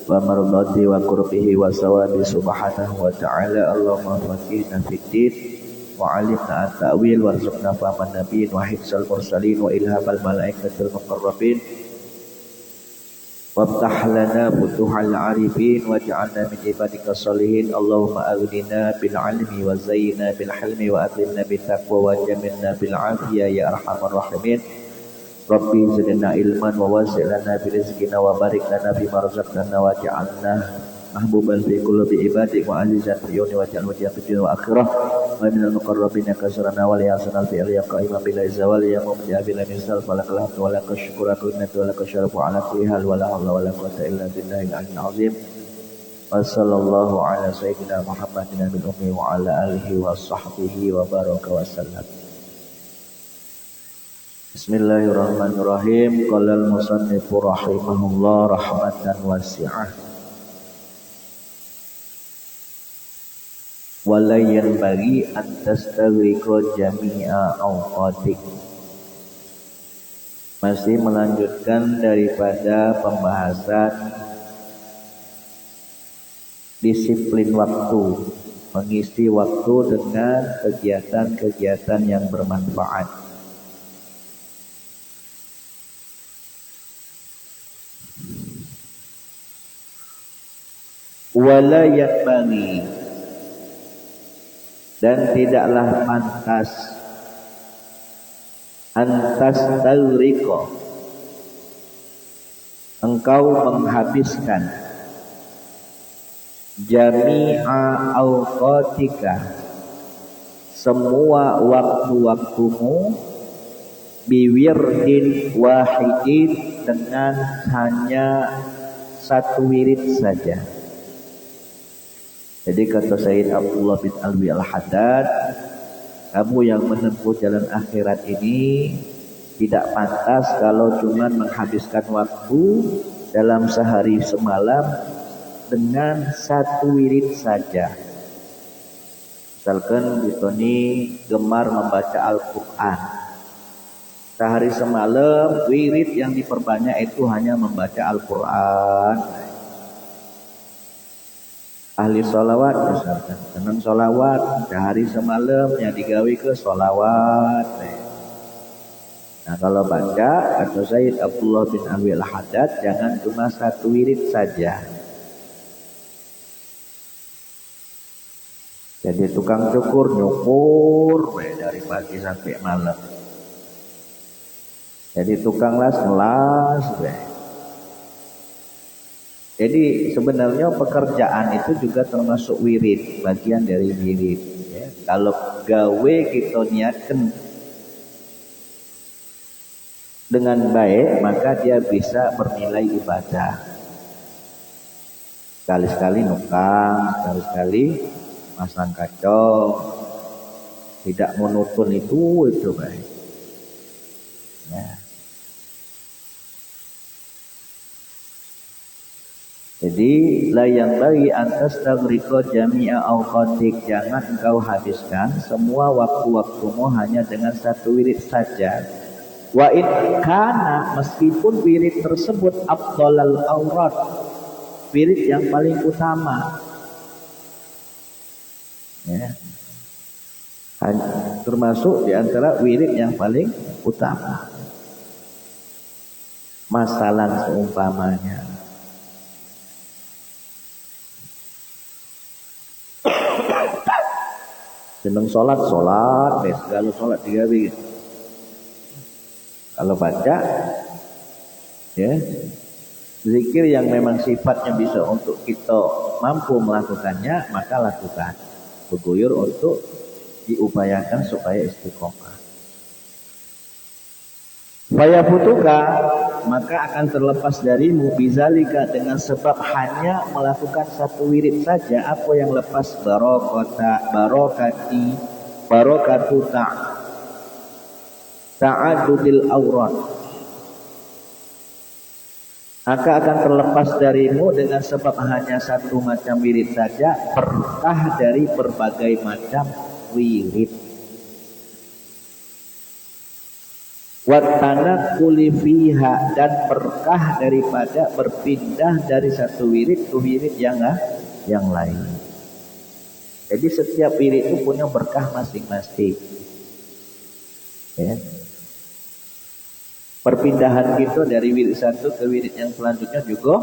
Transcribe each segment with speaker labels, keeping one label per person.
Speaker 1: wa mardati wa qurbihi wa sawabi subhanahu wa ta'ala. Allahumma faqihna fid din wa 'allimna at-ta'wil warzuqna fahman nabiyyin wa hifzal mursalin wa ilhamal malaikatil muqarrabin waftah lana futuhal arifin waj'alna min ibadika sholihin. Allahumma aghnina bil 'ilmi wa zayyina bil hilmi wa akrimna bit taqwa wa jamilna bil 'afiyah ya arhamar rahimin. Rabbi zidna ilman wa wasi' lana bi rizqina wa barik lana bima razaqtana waj'alna mahbuban fi qulubi ibadik wa azizan fi yawmi waj'al wajha fi dunya wa akhirah wa minal muqarrabin kasrana wal yasanal fi al qaimah bila zawal ya mumti'a bila misal falakal hamdu wa lakal syukru wa lakal syarafu ala kulli hal wa la hawla wa la quwwata illa billahil aliyyil azim. Wa sallallahu ala sayyidina Muhammadin nabil ummi wa ala alihi wa sahbihi wa baraka wa sallam. Bismillahirrahmanirrahim. Qala al-musannifu rahimahullah rahmatan wasi'ah. Wala yanbaghi an tastaghriqa jami'a awqatik. Masih melanjutkan daripada pembahasan disiplin waktu, mengisi waktu dengan kegiatan-kegiatan yang bermanfaat. Wala yanbaghi, dan tidaklah pantas antas taghriqa, engkau menghabiskan jami'a awqatika, semua waktu-waktumu biwirdin wahidin, dengan hanya satu wirid saja. Jadi kata Sayyid Abdullah bin Alwi Al-Haddad, kamu yang menempuh jalan akhirat ini tidak pantas kalau cuma menghabiskan waktu dalam sehari semalam dengan satu wirid saja. Misalkan Bitoni gemar membaca Al-Quran, sehari semalam wirid yang diperbanyak itu hanya membaca Al-Quran. Ahli sholawat misalkan, senang sholawat, sehari semalam yang digawe ke sholawat. Nah kalau baca atau Sayyid Abdullah bin Alwi Al-Haddad, jangan cuma satu wirid saja. Jadi tukang cukur nyukur dari pagi sampai malam. Jadi tukang las ngelas. Jadi sebenarnya pekerjaan itu juga termasuk wirid, bagian dari wirid. Ya. Kalau gawe kita niatkan dengan baik, maka dia bisa bernilai ibadah. Sekali-sekali nukang, sekali-sekali masang kacau, tidak monoton itu baik. Ya. Jadi la yang bagi antas taghriqa jami'a awqatik, jangan engkau habiskan semua waktu-waktumu hanya dengan satu wirid saja. Wa in kana, meskipun wirid tersebut afdhalal aurat, wirid yang paling utama. Ya. Termasuk di antara wirid yang paling utama. Masalah seumpamanya seneng sholat, segala sholat digawe. Kalau baca, ya, zikir yang memang sifatnya bisa untuk kita mampu melakukannya, maka lakukan. Beguyur untuk diupayakan supaya istiqomah. Faya futuka, maka akan terlepas darimu bizalika, dengan sebab hanya melakukan satu wirid saja. Apa yang lepas? Barakatu ta'adudil aurat, maka akan terlepas darimu dengan sebab hanya satu macam wirid saja, berkah dari berbagai macam wirid. Watanaquli fiha, dan berkah daripada berpindah dari satu wirid ke wirid yang lain. Jadi setiap wirid itu punya berkah masing-masing. Ya. Perpindahan kita dari wirid satu ke wirid yang selanjutnya juga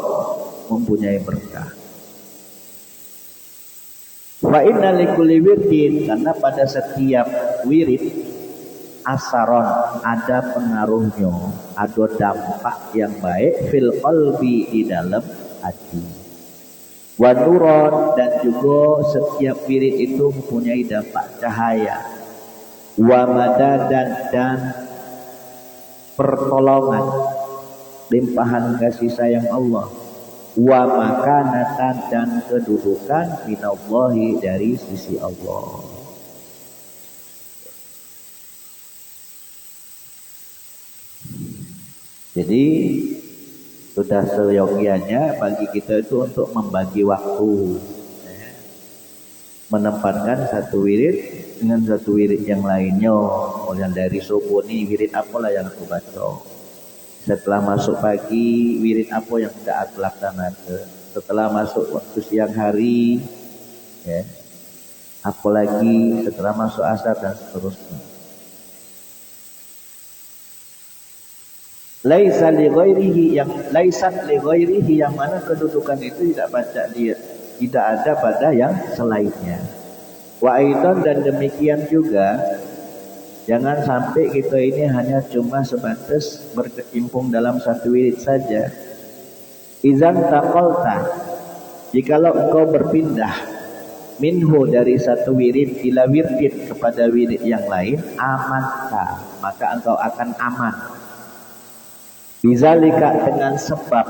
Speaker 1: mempunyai berkah. Fa inna likulli wirdin, karena pada setiap wirid asaron, ada pengaruhnya, ada dampak yang baik fil qalbi, di dalam hati. Wa nuron, dan juga setiap wirid itu mempunyai dampak cahaya. Wa madadan, dan pertolongan, limpahan kasih sayang Allah. Wa makanatan, dan kedudukan minallahi, dari sisi Allah. Jadi sudah seyogianya bagi kita itu untuk membagi waktu, menempatkan satu wirid dengan satu wirid yang lainnya. Yang dari subuh ini wirid apalah yang aku baca. Setelah masuk pagi wirid apa yang tidak aku laksanakan. Setelah masuk waktu siang hari, ya, apalagi setelah masuk asar dan seterusnya. Laisa li ghairihi, yang laisat li ghairihi, yang mana kedudukan itu tidak baca dia, tidak ada pada yang selainnya. Wa aidan, dan demikian juga jangan sampai kita ini hanya cuma sebatas berkecimpung dalam satu wirid saja. Izan taqalta, jikalau engkau berpindah minhu, dari satu wirid ila wirdin, kepada wirid yang lain, amanta, maka engkau akan aman. Bizalika, dengan sebab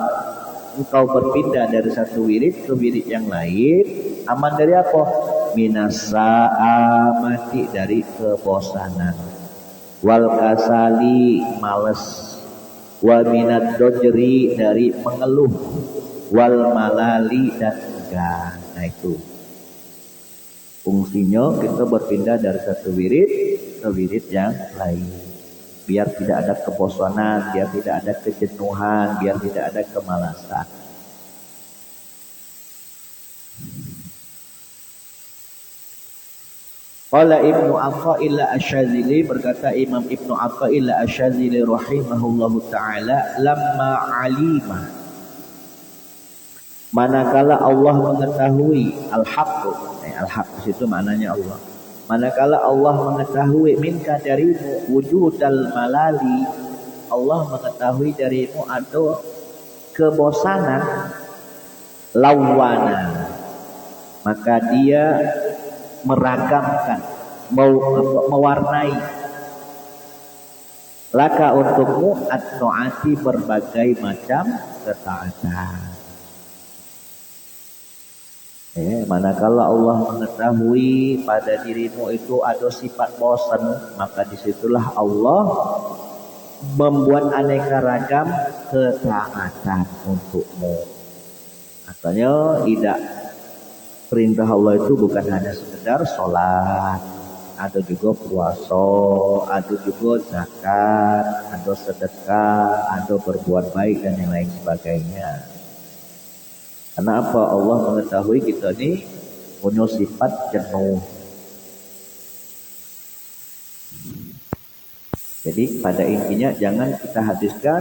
Speaker 1: engkau berpindah dari satu wirid ke wirid yang lain, aman dari apa? Minasa'amati, dari kebosanan. Wal kasali, males. Wa minad dojri, dari mengeluh. Wal malali, dan enggan. Nah itu fungsinya kita berpindah dari satu wirid ke wirid yang lain. Biar tidak ada kebosanan, biar tidak ada kejenuhan, biar tidak ada kemalasan. Qala Ibnu Athaillah Asy-Syadzili, berkata Imam Ibnu Athaillah Asy-Syadzili rahimahullahu taala, lamma alima, manakala Allah mengetahui, al-haqq, al-haqq itu maknanya Allah. Manakala Allah mengetahui minka, darimu, wujudal malali, Allah mengetahui darimu ada kebosanan, lawana, maka dia meragamkan, mewarnai, laka, untukmu, at-ta'ati, berbagai macam ketaatan. Manakala Allah mengetahui pada dirimu itu ada sifat bosan, maka disitulah Allah membuat aneka ragam ketaatan untukmu. Katanya tidak, perintah Allah itu bukan hanya sekedar sholat, ada juga puasa, ada juga zakat, ada sedekah, ada berbuat baik dan yang lain sebagainya. Karena apa? Allah mengetahui kita ini punya sifat jenuh. Jadi pada intinya jangan kita habiskan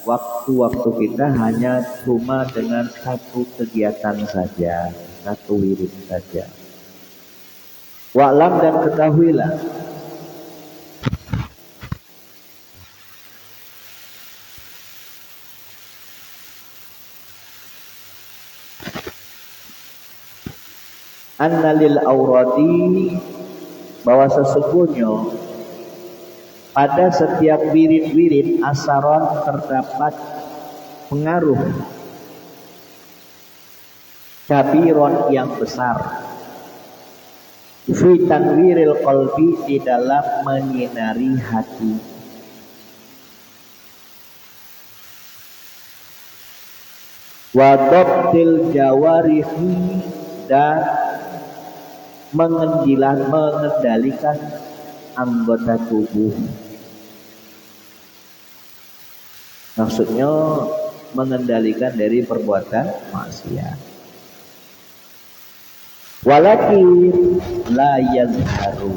Speaker 1: waktu-waktu kita hanya cuma dengan satu kegiatan saja, satu wirid saja. Wa'lam, dan ketahuilah, anna lil aurati, bahwa sesungguhnya pada setiap wirid-wirid asaron terdapat pengaruh kabiron, yang besar, fi tanwiril qalbi, di dalam menyinari hati, wa dabtil jawarihi, dan mengendalikan anggota tubuh, Maksudnya mengendalikan dari perbuatan maksiat. Walakin la yazharu.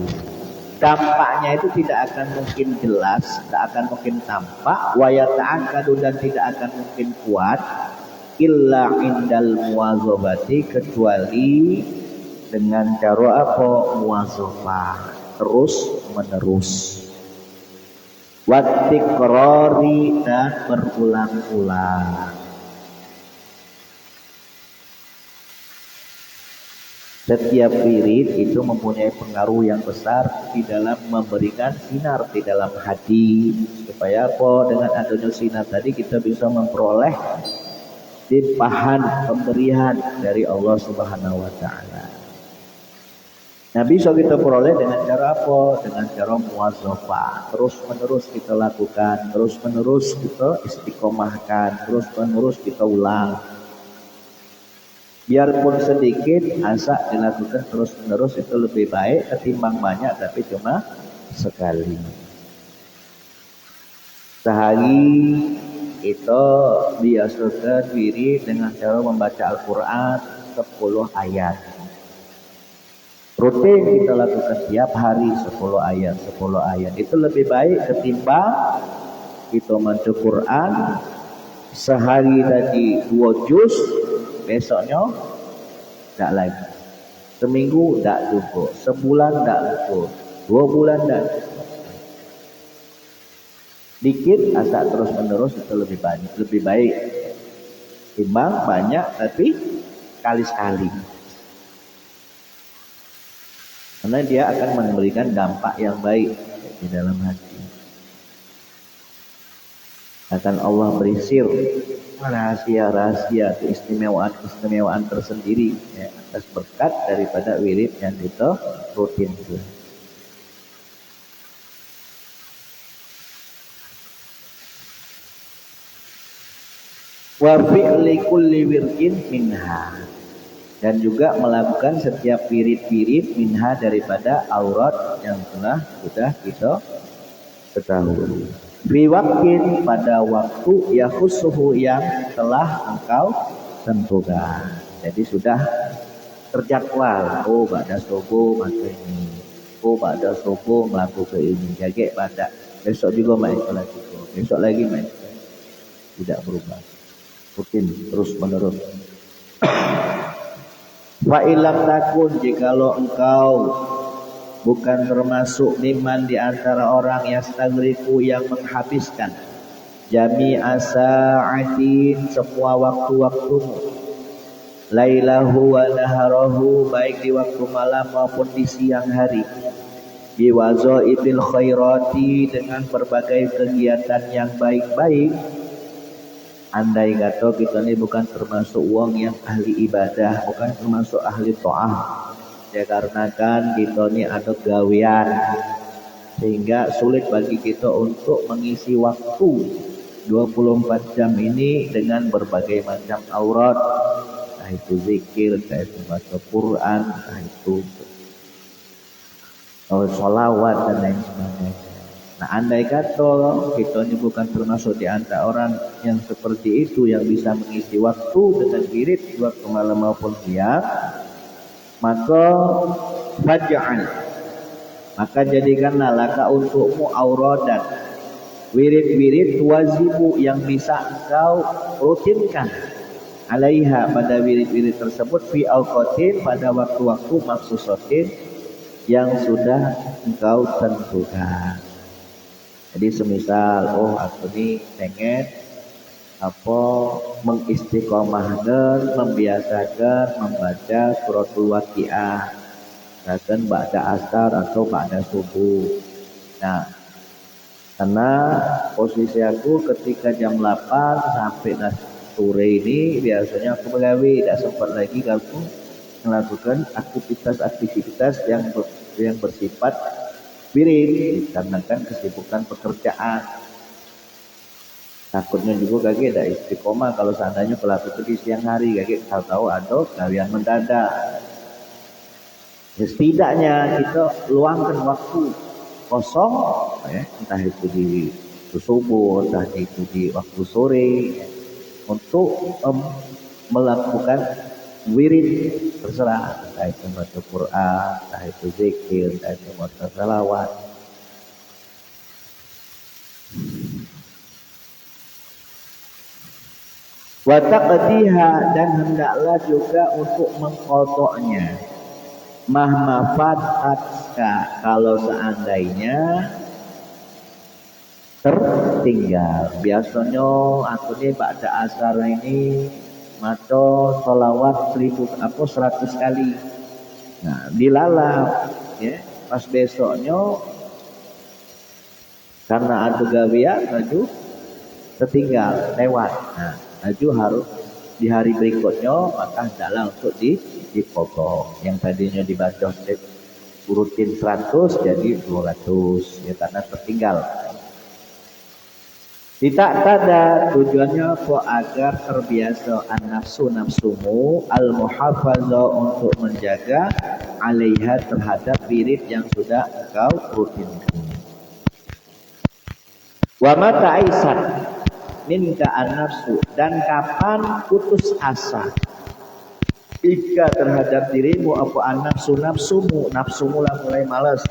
Speaker 1: Dampaknya itu tidak akan mungkin jelas, tidak akan mungkin tampak, wa yata'akkadu dan tidak akan mungkin kuat illa indal muwazabati, kecuali dengan cara apa? Muwazafah, terus menerus. Watikrori dan berulang-ulang. Setiap wirid itu mempunyai pengaruh yang besar di dalam memberikan sinar di dalam hati. Supaya apa? Dengan adanya sinar tadi kita bisa memperoleh limpahan pemberian dari Allah Subhanahu wa taala. Nah, bisa kita peroleh dengan cara apa? Dengan cara muwazafah. Terus menerus kita lakukan, terus menerus kita istiqomahkan, terus menerus kita ulang. Biarpun sedikit, asal dilakukan terus menerus itu lebih baik ketimbang banyak tapi cuma sekali. Sehari itu biasakan wirid dengan cara membaca Al-Quran 10 ayat. Rutin kita lakukan tiap hari 10 ayat, 10 ayat. Itu lebih baik ketimbang kita membaca Quran sehari tadi 2 juz, besoknya tak lagi. Seminggu tak cukup, sebulan tak cukup, 2 bulan tak cukup. Dikit asal terus menerus itu lebih banyak, lebih baik timbang banyak tapi kali-sekali. Karena dia akan memberikan dampak yang baik di dalam hati. Akan Allah berisir rahasia-rahasia, keistimewaan tersendiri ya, atas berkat daripada wirid yang kita rutin itu. Wa fi'li kulli wirdin minha, dan juga melakukan setiap wirid-wirid minha daripada aurat yang telah sudah kita ketahui. Fi waqtin, pada waktu yakhusuhu yang telah engkau tentukan. Jadi sudah terjadwal. Oh, ba'da subuh maka ini. Oh, ba'da subuh melakukan ini. Jadi pada besok juga main lagi. Besok lagi main. Tidak berubah. Rutin terus menerus. Fa ilam takun, jikalau engkau bukan termasuk miman di antara orang yang stagriku, yang menghabiskan jami'a sa'atin, semua waktu-waktumu, lailahu wa naharahu, baik di waktu malam maupun di siang hari, biwazaibil khairati, dengan berbagai kegiatan yang baik-baik. Andai kata kita ini bukan termasuk wong yang ahli ibadah, bukan termasuk ahli ta'ah, ya karena kan kita ini ada gawean sehingga sulit bagi kita untuk mengisi waktu 24 jam ini dengan berbagai macam aurat, entah itu zikir, entah itu baca Quran, entah itu sholawat dan lain sebagainya. Nah, andai kata kita ini bukan termasuk di antara orang yang seperti itu, yang bisa mengisi waktu dengan wirid waktu malam maupun siang, maka faj'al, maka jadikanlah laka untukmu auradan, wirid-wirid wazibu yang bisa engkau rutinkan, alaiha, pada wirid-wirid tersebut, fi awqatin, pada waktu-waktu maksusatin yang sudah engkau tentukan. Jadi semisal, oh aku ini pengen mengistiqomahkan, membiasakan membaca suratul waqiah, bahkan ba'da asar atau ba'da subuh. Nah, karena posisi aku ketika jam 8 sampai sore ini biasanya aku begawe, tidak sempat lagi aku melakukan aktivitas yang bersifat wirid, dikarenakan kesibukan pekerjaan. Takutnya juga kakek tidak istiqomah kalau seandainya pelaku itu di siang hari, kakek tahu ada gawean mendadak. Ya, setidaknya kita luangkan waktu kosong, ya, entah itu di waktu subuh, entah itu di waktu sore, ya, untuk melakukan wirid terserah, entah itu baca Quran, entah itu zikir, entah itu baca salawat. Wa taqdiha, dan hendaklah juga untuk mengqadanya. Mahmafat atka, kalau seandainya tertinggal. Biasanya aku ini pada asar ini maco sholawat 100 kali. Nah, dilalap ya, pas besoknya karena ada gawean maju tertinggal lewat. Nah, maju harus di hari berikutnya maka hendaklah untuk dipotong. Yang tadinya dibaca urutin 100 jadi 200 ya, karena tertinggal. Tidak tada, tujuannya apa? Agar terbiasa nafsumu al-muhafazah, untuk menjaga alaiha, terhadap wirid yang sudah engkau rutinkan. Wa mata aisat minka an-nafsu, dan kapan putus asa ika terhadap dirimu apa an-nafsu, nafsumu lah mulai malas,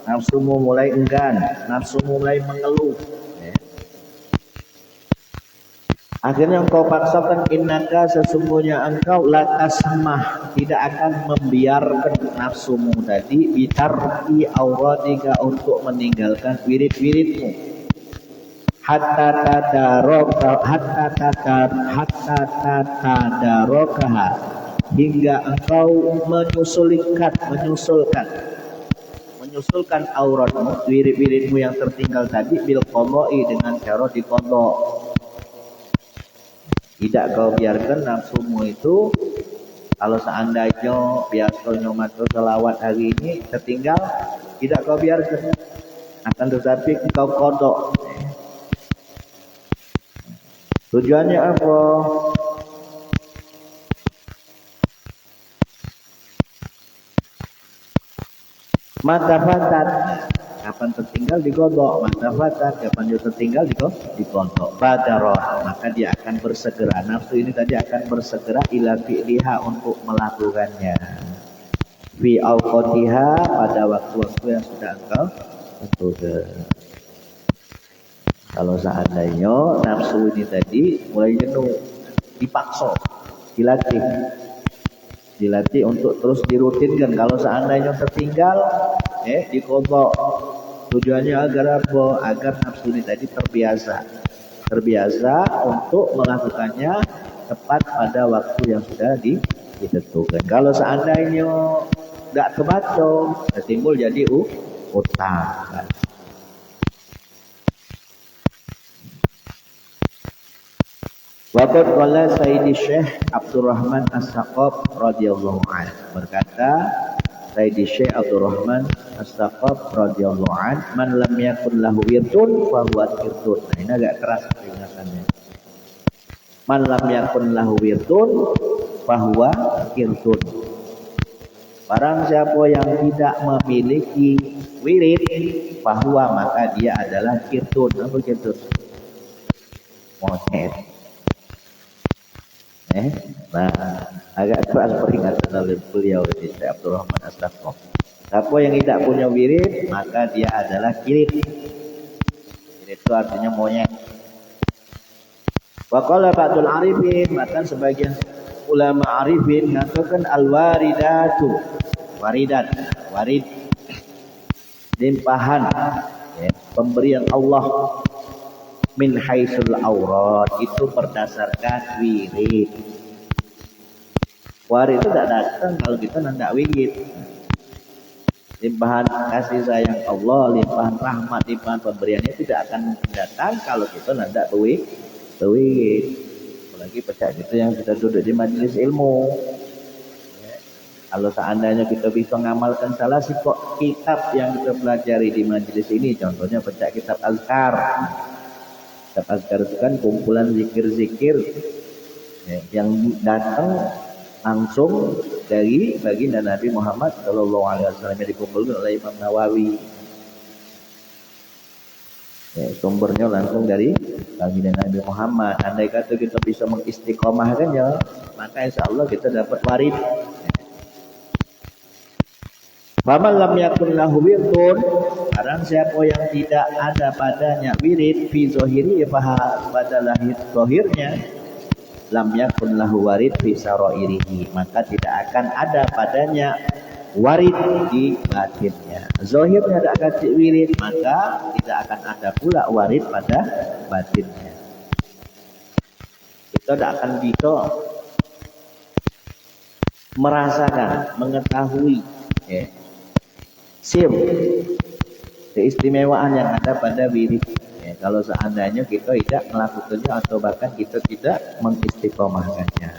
Speaker 1: nafsumu mulai enggan, nafsumu mulai mengeluh. Akhirnya engkau paksakan, innaka, sesungguhnya engkau latasmah, tidak akan membiarkan nafsumu tadi bitarki auratika, untuk meninggalkan wirid-wiridmu, hatta tadarokaha, hingga engkau menyusulkan auratmu, wirid-wiridmu yang tertinggal tadi, bil qadai, dengan cara diqadha. Tidak kau biarkan nafsumu itu, kalau seandainya biasanya maca selawat hari ini tertinggal, tidak kau biarkan, akan tetapi kau kodok. Tujuannya apa? Mata fatat, kapan tertinggal digodok. Mata fatat, kapan dia tertinggal digodok. Badarah, maka dia akan bersegera, nafsu ini tadi akan bersegera ila fi'liha, untuk melakukannya. Fi awqatiha, pada waktu-waktu yang sudah engkau tentukan. Kalau seandainya nafsu ini tadi mulai jenuh, dipaksa, dilatih untuk terus dirutinkan. Kalau seandainya tertinggal, dikodok. Tujuannya agar apa? Agar nafsu ini tadi terbiasa untuk melakukannya tepat pada waktu yang sudah ditentukan. Kalau seandainya tidak kebaca, timbul jadi utang. Waqad qala Sayyidi Syekh Abdurrahman As-Saqaf radhiyallahu anhu, berkata Sayyidi Syekh Abdurrahman As-Saqaf radhiyallahu anhu, man lam yakun lahu wirdun fa huwa wirdun. Nah, ini agak keras peringatannya. Man lam yakun lahu wirdun fa huwa wirdun. Barang siapa yang tidak memiliki wirid, fa huwa, maka dia adalah wirdun. Apa wirdun? Monyet. Nah, agak keras peringatan oleh beliau di Syekh Abdurrahman As-Saqaf. Siapa yang tidak punya wirid, maka dia adalah kirit. Kirit itu artinya monyet. Wa qala ba'dul arifin, bahkan sebagian ulama arifin mengatakan al-waridatu, warid, limpahan, pemberian Allah, min haitsul aurat, itu berdasarkan wirid. Warid itu tidak datang kalau kita tidak wirid. Limpahan kasih sayang Allah, limpahan rahmat, limpahan pemberiannya tidak akan datang kalau kita tidak wirid. Apalagi pecah itu yang sudah duduk di majelis ilmu. Kalau seandainya kita bisa mengamalkan salah kok kitab yang kita pelajari di majelis ini, contohnya pecah kitab Azkar. Kitab Azkar itu kan kumpulan zikir-zikir yang datang langsung dari baginda Nabi Muhammad Shallallahu Alaihi Wasallam, yang dikumpulkan oleh Imam Nawawi. Sumbernya langsung dari baginda Nabi Muhammad. Andai kata kita bisa mengistiqomahkannya, maka insya Allah kita dapat warid. Faman lam yakun lahu wirdun, barang siapa yang tidak ada padanya wirid fi zahiri pada lahir zahirnya, lam yakun lahu warid fi sarairihi, maka tidak akan ada padanya warid di batinnya. Zahirnya tidak akan wirid, maka tidak akan ada pula warid pada batinnya. Kita tidak akan bisa merasakan, mengetahui keistimewaan yang ada pada wirid. Kalau seandainya kita tidak melakukannya atau bahkan kita tidak mengistiqomahkannya.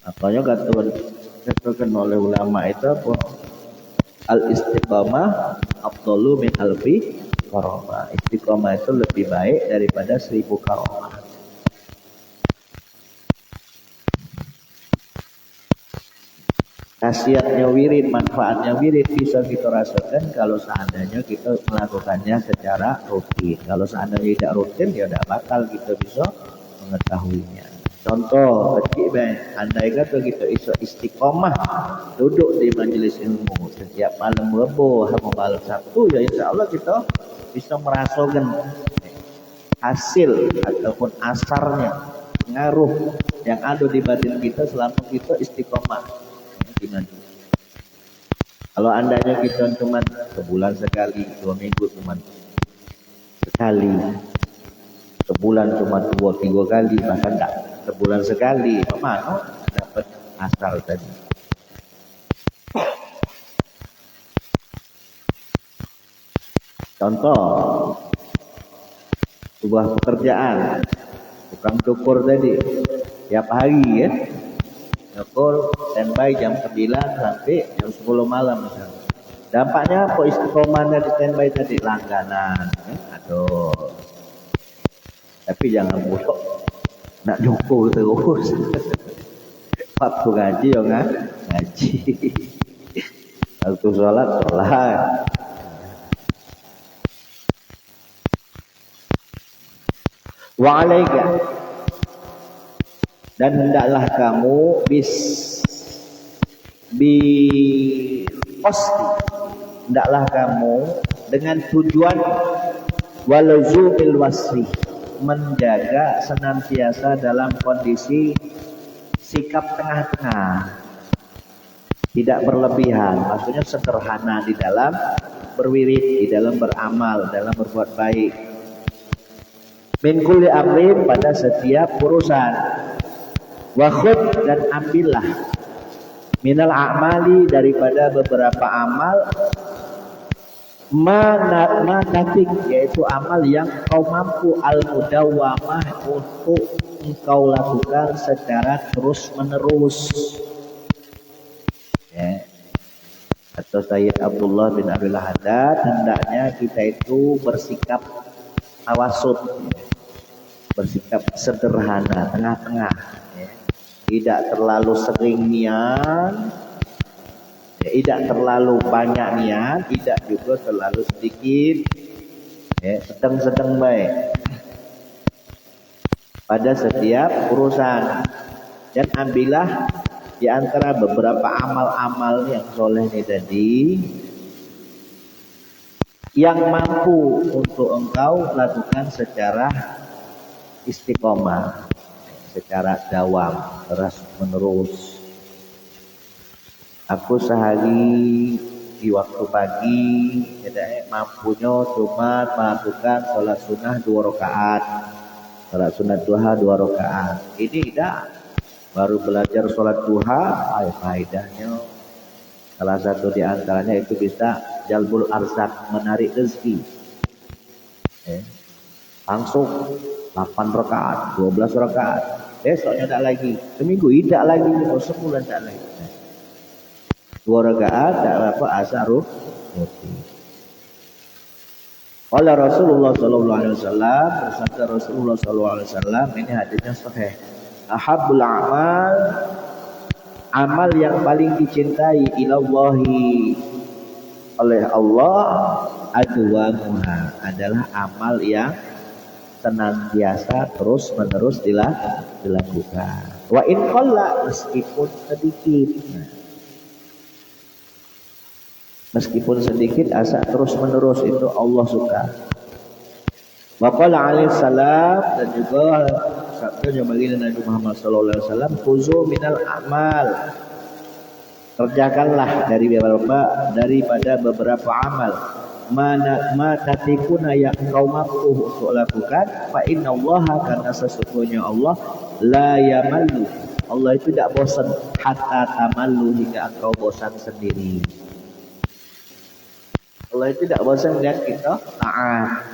Speaker 1: Makanya katakan oleh ulama itu al-istiqomah afdalu min alfi karamah. Istiqomah itu lebih baik daripada 1000 karamah. Khasiatnya wirid, manfaatnya wirid bisa kita rasakan kalau seandainya kita melakukannya secara rutin. Kalau seandainya tidak rutin, ya tidak bakal kita bisa mengetahuinya. Contoh kecil, andai kata kita istiqomah duduk di majelis ilmu setiap malam Rabu, malam Sabtu, ya insya Allah kita bisa merasakan hasil ataupun asarnya, pengaruh yang ada di batin kita selama kita istiqomah. Gimana? Kalau andanya kita cuma sebulan sekali, 2 minggu cuma sekali, sebulan cuma 2-3 kali, bahkan enggak sebulan sekali, mana dapat asal tadi. Contoh sebuah pekerjaan tukang cukur tadi tiap hari ya, cukur standby jam 9 sampai jam 10 malam misalnya. Dampaknya apa istiqomahnya di standby tadi? Langganan aduh. Tapi jangan buruk nak cukur terus. Waktu ngaji ya ngaji, waktu sholat. Wa alaika, dan hendaklah kamu hendaklah kamu dengan tujuan walazumil wasri, menjaga senantiasa dalam kondisi sikap tengah-tengah, tidak berlebihan, maksudnya sederhana di dalam berwirid, di dalam beramal, dalam berbuat baik. Min kulli amrin, pada setiap urusan. Wa khudh, dan ambillah minal a'mali, daripada beberapa amal, manatik, yaitu amal yang kau mampu, al-mudawwamah, untuk engkau lakukan secara terus menerus. Ya. Atau Sayyid Abdullah bin Abil Haddad, hendaknya kita itu bersikap tawasud, bersikap sederhana, tengah-tengah, ya. Tidak terlalu sering niat, ya, tidak terlalu banyak niat, tidak juga terlalu sedikit, ya, sedang-sedang baik pada setiap urusan. Dan ambillah di antara beberapa amal-amal yang soleh ini tadi yang mampu untuk engkau lakukan secara istiqomah, secara dawam, terus menerus. Aku sehari di waktu pagi mampunya cuma melakukan sholat sunnah 2 rakaat, sholat sunnah duha 2 rakaat. Ini tidak, baru belajar sholat duha, faedahnya salah satu di antaranya itu bisa jalbul arzak, menarik rezeki. Langsung 8 rakaat, 12 rakaat. Besoknya tak lagi, seminggu tidak lagi, sebulan tak lagi. 2 rakaat tak apa asar rutin. Qala Rasulullah sallallahu alaihi wasallam, bersabda Rasulullah sallallahu alaihi wasallam, ini hadisnya sahih. Ahabbul a'mal, amal yang paling dicintai ilallahi oleh Allah adwamuha adalah amal yang senantiasa terus menerus dilakukan. Wa in qalla meskipun sedikit. Meskipun sedikit asa terus menerus itu Allah suka. Wa qala alaihi salam dan juga sabda baginda Nabi Muhammad sallallahu alaihi wasallam khuzu minal amal. Kerjakanlah daripada beberapa amal ma tatikuna yang kau mampu untuk lakukan fa innallaha karena sesungguhnya Allah la yamallu Allah itu tidak bosan hatta tamallu hingga engkau bosan sendiri. Allah itu tidak bosan dengan kita taat.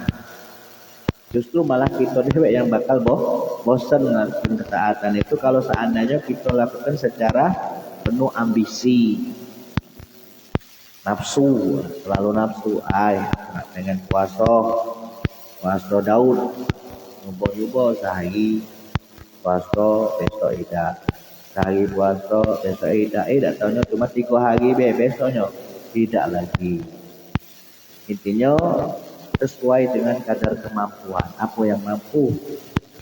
Speaker 1: Justru malah kita dewek yang bakal bosan dengan ketaatan itu kalau seandainya kita lakukan secara penuh ambisi, nafsu, selalu nafsu. Dengan puasa Daud, ngumpul sehari puasa besok tidak, sehari puasa besok tidak tahunya cuma 3 hari besoknya tidak lagi. Intinya sesuai dengan kadar kemampuan, apa yang mampu,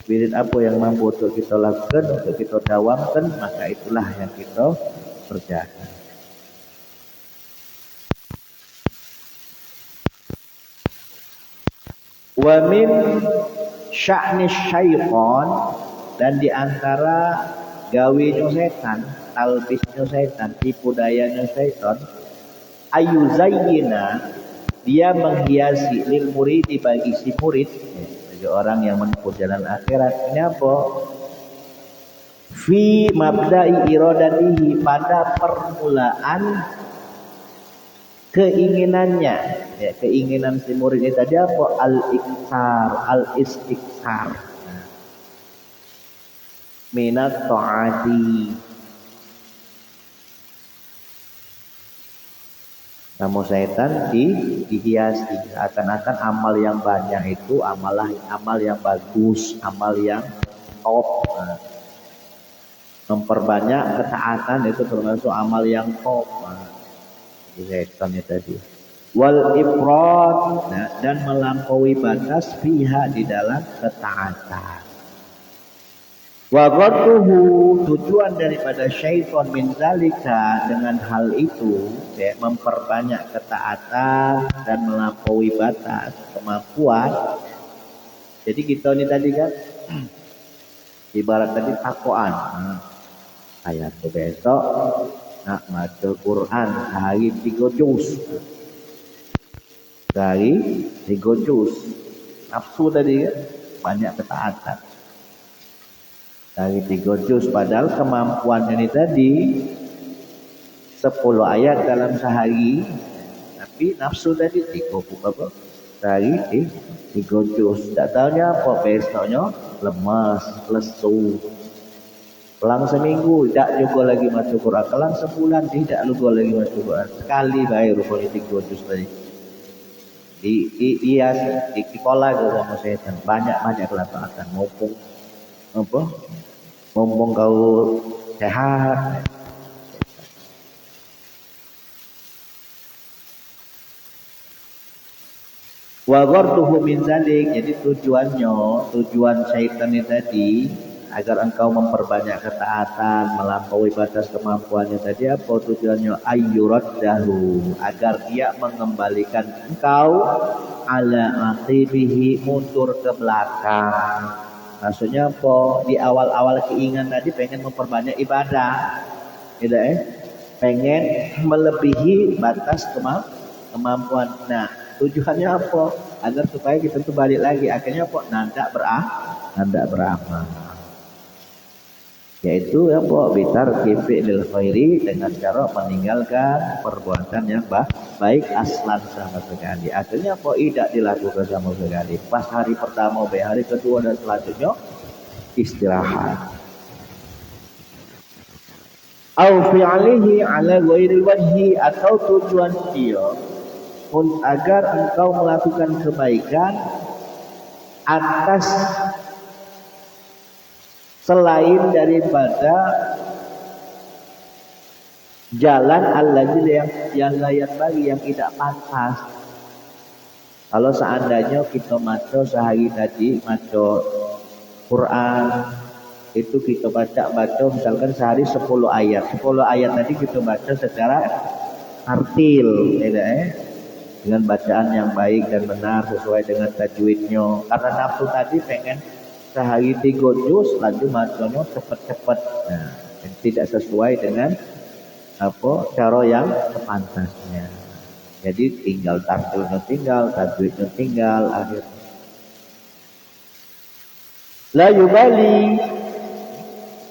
Speaker 1: spirit apa yang mampu untuk kita lakukan, untuk kita dawamkan, maka itulah yang kita kerjakan. Wa min sya'ni syaitan dan diantara gawinya setan, talbisnya setan, tipu dayanya setan, ayuzayyina dia menghiasi lil muridi bagi si murid, bagi orang yang menempuh jalan akhirat. Ini apa? Fi mabda'i iradatihi pada permulaan keinginannya, ya, keinginan si murid ini tadi apa? Al-istiksar minat ta'ati. Namun setan dihiasi akan amal yang banyak itu amal yang bagus, amal yang top. Memperbanyak ketaatan itu termasuk amal yang top. Setan tadi. Wal ifrat dan melampaui batas pihak di dalam ketaatan. Wa ghadduhu tujuan daripada syaitan min zalika dengan hal itu ya, memperbanyak ketaatan dan melampaui batas kemampuan. Jadi kita ini tadi kan ibarat tadi takwaan. Ayat besok nak maca Quran sehari 3 juz. Sehari 3 juz. Nafsu tadi kan banyak ketaatan. Dari 3 juz padahal kemampuan ini tadi 10 ayat dalam sehari, tapi nafsu tadi 3 apa? Sehari 3 juz. Tak tahunya apa besoknya lemas, lesu. Kelang seminggu tak juga lagi masuk Quran, kelang sebulan tidak juga lagi masuk Quran. Sekali baik rupanya 3 juz tadi. Di sekolah sama setan banyak kelataan mumpung apa? Mumpung kau sehat. Wa gharduhu min zalik, jadi tujuan syaitan ini tadi agar engkau memperbanyak ketaatan, melampaui batas kemampuannya tadi apa tujuannya? Ayyuraddahu, agar dia mengembalikan engkau ala aqibihi, mundur ke belakang. Maksudnya apa? Di awal-awal keinginan tadi pengen memperbanyak ibadah, tidak pengen melebihi batas kemampuan. Nah, tujuannya apa? Agar supaya kita tuh balik lagi. Akhirnya apa? Nanda beramal. Yaitu apa? Bitar fi'lil khairi, dengan cara meninggalkan perbuatan yang baik aslan sama sekali. Akhirnya apa? Tidak dilakukan sama sekali. Pas hari pertama, hari kedua dan selanjutnya istirahat. Au fi'alihi ala ghairil wajhi, atau tujuan dia agar engkau melakukan kebaikan atas selain daripada jalan yang layak bagi yang tidak pantas. Kalau seandainya kita maco sehari tadi maco Quran itu kita baca misalkan sehari 10 ayat. 10 ayat tadi kita baca secara tartil, dengan bacaan yang baik dan benar sesuai dengan tajwidnya. Karena nafsu tadi pengen sehari 3 juz lalu macanya cepat-cepat. Nah, tidak sesuai dengan cara yang sepantasnya. Jadi tinggal tartilnya tinggal, tajwidnya tinggal, akhir. La yubali,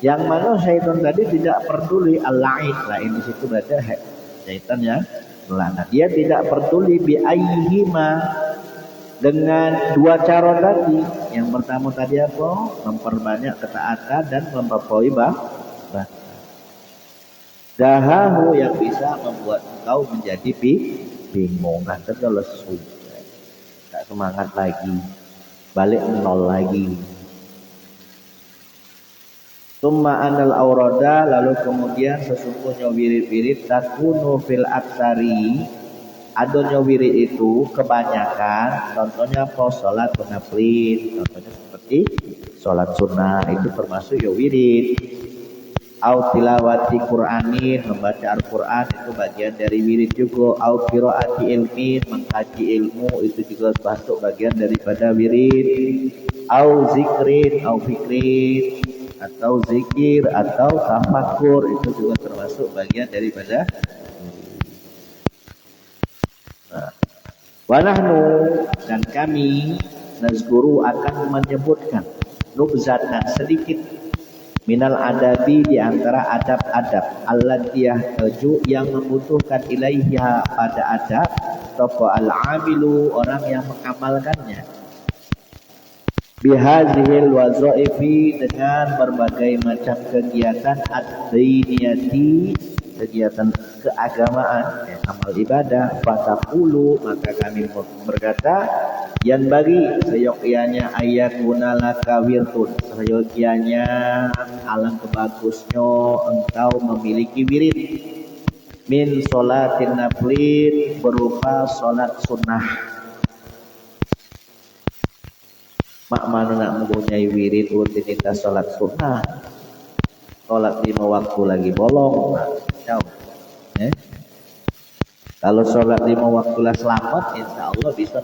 Speaker 1: yang mana syaitan tadi tidak peduli al-la'in. Lain di situ berarti syaitan yang melaknat. Dia tidak peduli bi ayyihima, dengan dua cara tadi. Yang pertama tadi apa? Memperbanyak ketaatan dan melampaui batas. Dahahu, yang bisa membuat engkau menjadi bingung, nanti lesu, tak semangat lagi, balik nol lagi. Summa anal aurada, lalu kemudian sesungguhnya wirid-wirid takunu fil aksari, adanya wirid itu kebanyakan. Contohnya apa? Salat nafil, contohnya seperti salat sunnah itu termasuk ya wirid. Au tilawati Qur'anin, membaca Al-Quran itu bagian dari wirid juga. Au qiraati ilmin, mengkaji ilmu itu juga masuk bagian daripada wirid. Au zikrin, au fikrin, atau zikir atau tafakur itu juga termasuk bagian daripada wa nahnu, dan kami nazkuru akan menyebutkan nubzatan sedikit minal adabi, di antara adab-adab allatiyah taju, yang membutuhkan ilaiha pada adab toko al-amilu, orang yang mengamalkannya, bihazihil wazaifi, dengan berbagai macam kegiatan ad-diniyati, kegiatan keagamaan, amal ibadah. Fataqulu, maka kami berkata, yang bagi seyogyanya ayat gunalaka wirtun, seyogyanya alangkah bagusnya engkau memiliki wirid min sholatin naflin, berupa sholat sunnah. Mak mana nak mempunyai wirid rutinitas sholat sunnah, sholat 5 waktu lagi bolong, kalau sholat 5 waktu lah selamat, insya Allah bisa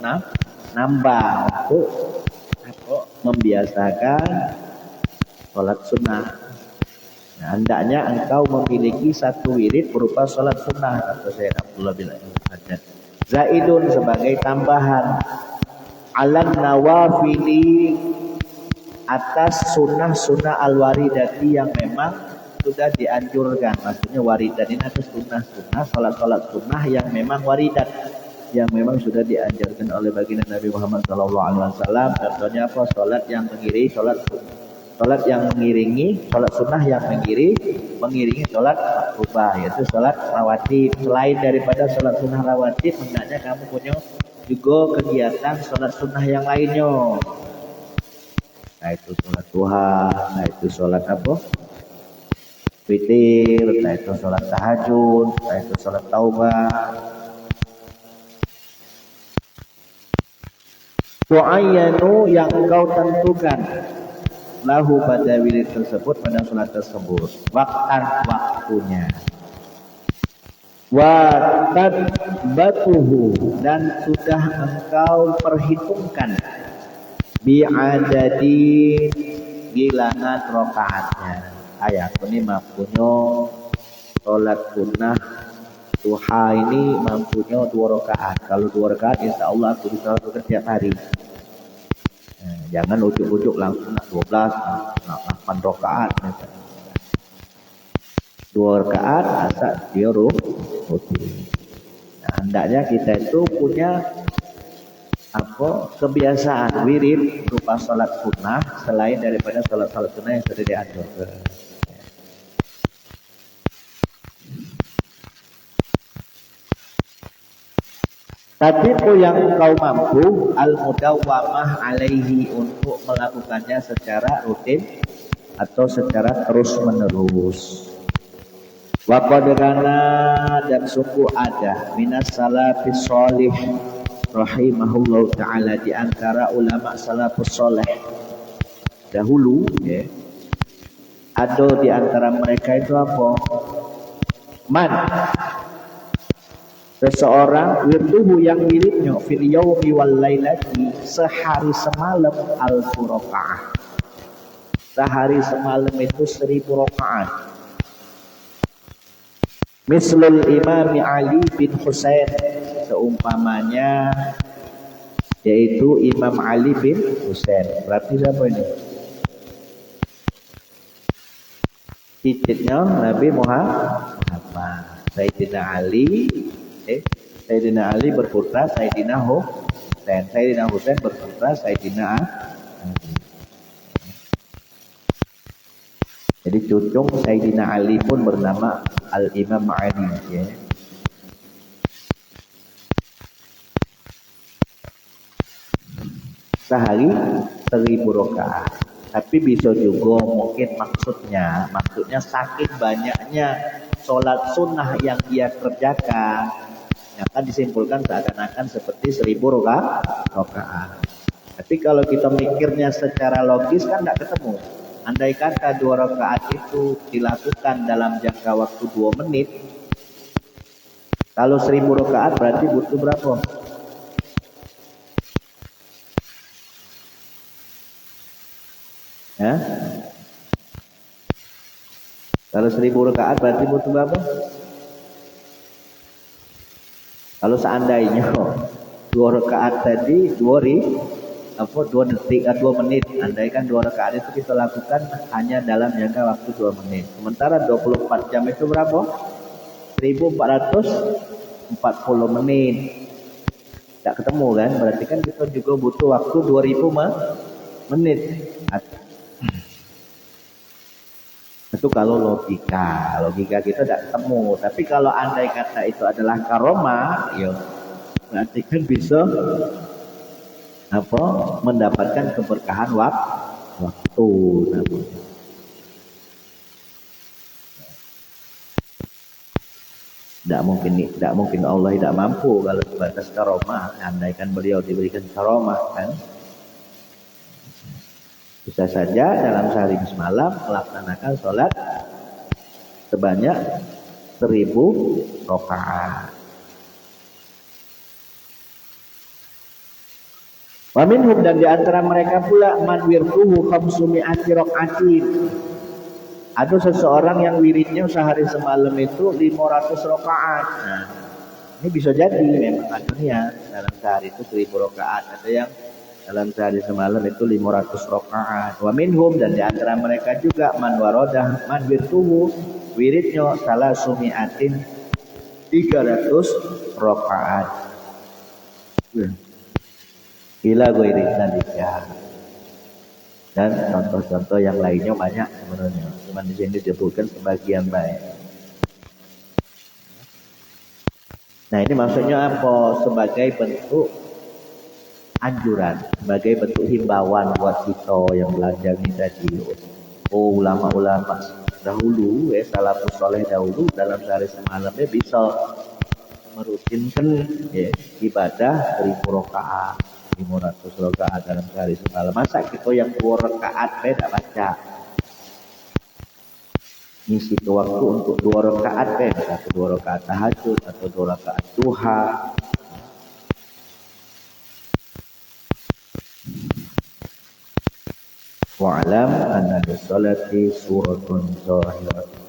Speaker 1: nambah untuk membiasakan sholat sunnah. Nah, hendaknya engkau memiliki satu wirid berupa sholat sunnah, kata Syekh Abdullah bin Hajar. Zaidun, sebagai tambahan, alan nawafili, atas sunnah-sunnah al-waridati yang memang sudah dianjurkan. Maksudnya waridat ini atas sunnah-sunnah, sholat-sholat sunnah yang memang waridat, yang memang sudah diajarkan oleh baginda Nabi Muhammad SAW. Contohnya apa? Sholat yang mengiringi sholat yang mengiringi sholat sunnah, yang mengiringi sholat makrufah, yaitu sholat rawatib. Selain daripada sholat sunnah rawatib, hendaknya kamu punya juga kegiatan sholat sunnah yang lainnya. Nah itu sholat duha, nah itu sholat apa? Witir, nah itu sholat tahajud, nah itu sholat taubah. Mu'ayyanu, yang engkau tentukan, lahu pada wirid tersebut, pada sholat tersebut, waktunya. Wa tadbatuhu, dan sudah engkau perhitungkan, bi'adadi, bilangan rokaatnya. Ayat ini mampunya sholat sunnah duha ini mampunya 2 rakaat. Kalau 2 rakaat insya Allah aku bisa lakukan setiap hari. Nah, jangan ujuk-ujuk langsung nak 12, nak 8 rakaat. 2 rakaat asal dia rutin. Nah, hendaknya kita itu punya kebiasaan wirid berupa sholat sunnah selain daripada sholat sunnah yang sudah diaturkan. Tapi yang kau mampu al-mudawwamah alaihi, untuk melakukannya secara rutin atau secara terus menerus. Wa qad kana dan sungguh ada minas salafis shalih rahimahullahu taala di antara ulama salafus saleh dahulu ya. Ada di antara mereka itu apa? Man seseorang wirduhu yang miliknya fil yaumi wal lailati sehari semalam al rakaah. Sehari semalam itu 1000 rakaat. Mislul Imam Ali bin Husain seumpamanya yaitu Imam Ali bin Husain. Berarti siapa ini? Cicitnya Nabi Muhammad. Sayyidina Ali Sayyidina Ali berputra Sayyidina Husain. Sayyidina Husain berputra Sayyidina Ali. Jadi cucung Sayyidina Ali pun bernama Al-Imam Ali ya. Sehari 1000 rakaat. Tapi bisa juga mungkin maksudnya saking banyaknya sholat sunnah yang dia kerjakan, yang akan disimpulkan seakan-akan seperti 1000 rakaat. Tapi kalau kita mikirnya secara logis kan tidak ketemu. Andai kata 2 rakaat itu dilakukan dalam jangka waktu 2 menit, kalau 1000 rakaat berarti butuh berapa? Ya? Kalau 1000 rakaat berarti butuh berapa? Kalau seandainya 2 rakaat tadi 2 detik atau 2 menit, andaikan 2 rakaat itu kita lakukan hanya dalam jangka waktu 2 menit. Sementara 24 jam itu berapa? 1440 menit. Tidak ketemu kan? Berarti kan kita juga butuh waktu 2000 menit. Itu kalau logika kita tidak ketemu. Tapi kalau andai kata itu adalah karomah, ya berarti kan bisa mendapatkan keberkahan waktu namanya. Tidak mungkin Allah tidak mampu kalau sebatas karomah. Andaikan beliau diberikan karomah kan, bisa saja dalam sehari semalam melaksanakan sholat sebanyak 1000 rakaat. Wa minhum dan di antara mereka pula man wirduhu khamsumi'ati rakaatin. Ada seseorang yang wiridnya sehari semalam itu 500 rakaat. Nah, ini bisa jadi memang adanya dalam sehari itu 1000 rakaat. Ada yang dalam sehari semalam itu 500 rakaat. Wa minhum dan di antara mereka juga man waradah man wirduhu wiridnya salasumi'atin 300 rakaat. Ila ghairi dzalika. Dan contoh-contoh yang lainnya banyak sebenarnya. Cuma di sini disebutkan sebagian baik. Nah, ini maksudnya apa? Sebagai bentuk anjuran, sebagai bentuk himbauan buat kita yang belajar ini tadi. Oh, ulama-ulama dahulu, salafus saleh dahulu dalam sehari semalamnya bisa merutinkan ibadah 1000 rakaat. 500 rakaat dalam sehari semalam. Masa kita yang 2 rakaat tidak baca? Ngisi ke waktu untuk 2 rakaat atau 2 rakaat tahajud atau 2 rakaat duha. Wa'alam anna li sholati suratun zahiratun.